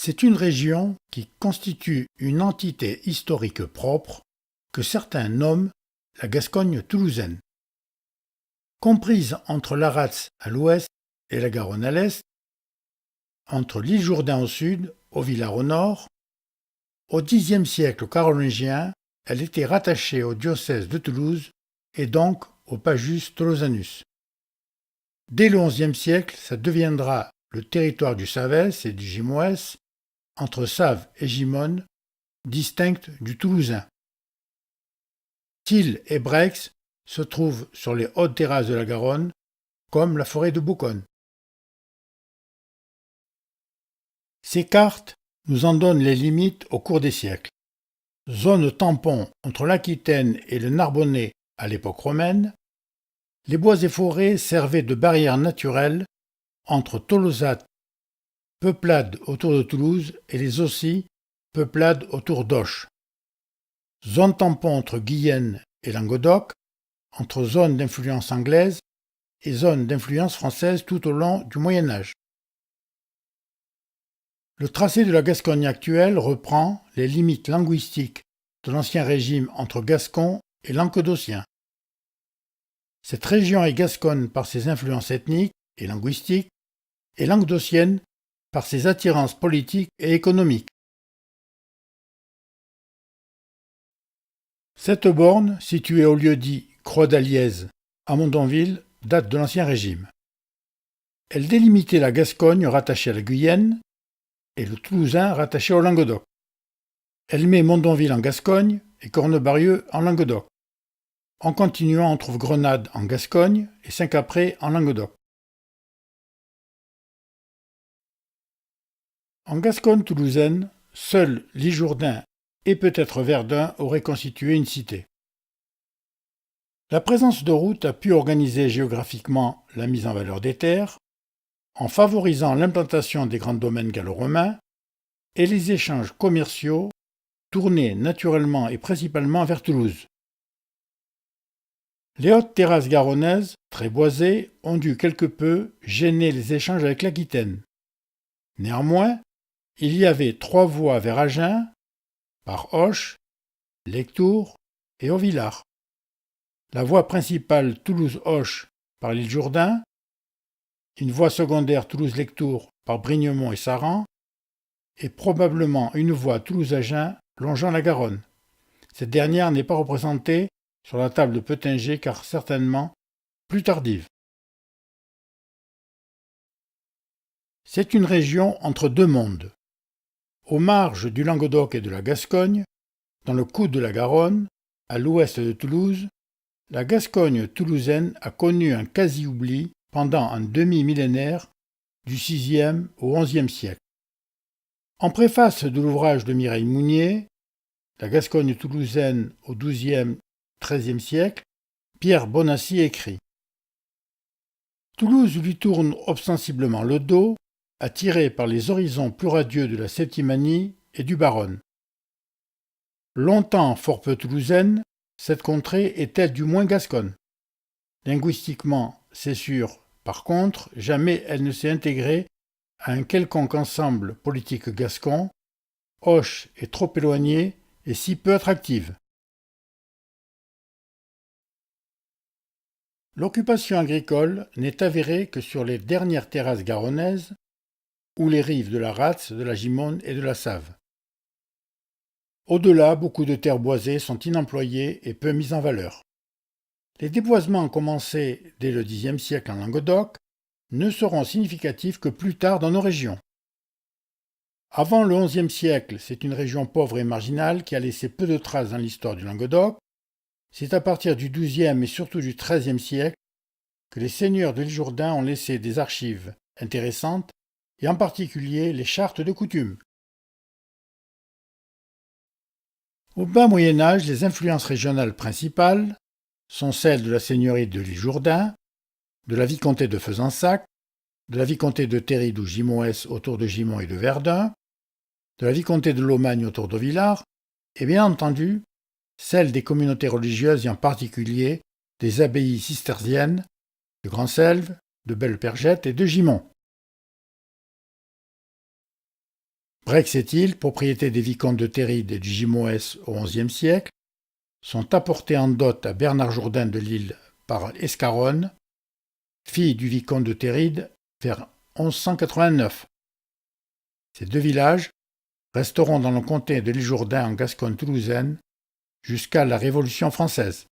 C'est une région qui constitue une entité historique propre que certains nomment la Gascogne toulousaine. Comprise entre l'Arats à l'ouest et la Garonne à l'est, entre l'île Jourdain au sud, au Villars au nord, au Xe siècle carolingien, elle était rattachée au diocèse de Toulouse et donc au Pagus Tolosanus. Dès le XIe siècle, ça deviendra le territoire du Savès et du Gimoès, entre Save et Gimone, distinctes du Toulousain. Thil et Brex se trouvent sur les hautes terrasses de la Garonne, comme la forêt de Bouconne. Ces cartes nous en donnent les limites au cours des siècles. Zone tampon entre l'Aquitaine et le Narbonnais à l'époque romaine, les bois et forêts servaient de barrière naturelle entre Tolosate, peuplade autour de Toulouse, et les Aussy, peuplade autour d'Auch. Zone tampon entre Guyenne et Languedoc, entre zones d'influence anglaise et zones d'influence française tout au long du Moyen Âge. Le tracé de la Gascogne actuelle reprend les limites linguistiques de l'Ancien Régime entre Gascons et Languedociens. Cette région est gasconne par ses influences ethniques et linguistiques et languedocienne par ses attirances politiques et économiques. Cette borne, située au lieu-dit Croix d'Alièze, à Mondonville, date de l'Ancien Régime. Elle délimitait la Gascogne rattachée à la Guyenne et le Toulousain rattaché au Languedoc. Elle met Mondonville en Gascogne et Cornebarieux en Languedoc. En continuant, on trouve Grenade en Gascogne et Saint-Capré en Languedoc. En Gascogne toulousaine, seuls L'Isle-Jourdain et peut-être Verdun auraient constitué une cité. La présence de routes a pu organiser géographiquement la mise en valeur des terres, en favorisant l'implantation des grands domaines gallo-romains et les échanges commerciaux tournés naturellement et principalement vers Toulouse. Les hautes terrasses garonnaises, très boisées, ont dû quelque peu gêner les échanges avec l'Aquitaine. Néanmoins, il y avait 3 voies vers Agen, par Auch, Lectoure et Auvillars. La voie principale Toulouse-Auch par l'île Jourdain, une voie secondaire Toulouse-Lectoure par Brignemont et Saran, et probablement une voie Toulouse-Agen longeant la Garonne. Cette dernière n'est pas représentée sur la table de Peutinger car certainement plus tardive. C'est une région entre deux mondes. Aux marges du Languedoc et de la Gascogne, dans le coude de la Garonne, à l'ouest de Toulouse, la Gascogne toulousaine a connu un quasi-oubli pendant un demi-millénaire du VIe au XIe siècle. En préface de l'ouvrage de Mireille Mounier, La Gascogne toulousaine au XIIe, XIIIe siècle, Pierre Bonassi écrit « Toulouse lui tourne ostensiblement le dos, attirée par les horizons plus radieux de la Septimanie et du Baronne. Longtemps fort peu toulousaine, cette contrée est-elle du moins gasconne. Linguistiquement, c'est sûr, par contre, jamais elle ne s'est intégrée à un quelconque ensemble politique gascon. Auch est trop éloignée et si peu attractive. L'occupation agricole n'est avérée que sur les dernières terrasses garonnaises ou les rives de la Rats, de la Gimone et de la Save. Au-delà, beaucoup de terres boisées sont inemployées et peu mises en valeur. Les déboisements commencés dès le Xe siècle en Languedoc ne seront significatifs que plus tard dans nos régions. Avant le XIe siècle, c'est une région pauvre et marginale qui a laissé peu de traces dans l'histoire du Languedoc. C'est à partir du XIIe et surtout du XIIIe siècle que les seigneurs de l'île Jourdain ont laissé des archives intéressantes et en particulier les chartes de coutumes. Au bas Moyen Âge, les influences régionales principales sont celles de la seigneurie de l'île Jourdain, de la vicomté de Fezensac, de la vicomté de Terride ou Gimoès autour de Gimont et de Verdun, de la vicomté de Lomagne autour d'Auvillars, et bien entendu, celle des communautés religieuses et en particulier des abbayes cisterciennes de Grand-Selve, de Belle-Pergette et de Gimont. Brex et Îles, propriété des vicomtes de Téride et du Gimoès au XIe siècle, sont apportés en dot à Bernard Jourdain de Lille par Escaronne, fille du vicomte de Téride, vers 1189. Ces deux villages resteront dans le comté de l'Isle-Jourdain en Gascogne toulousaine jusqu'à la Révolution française.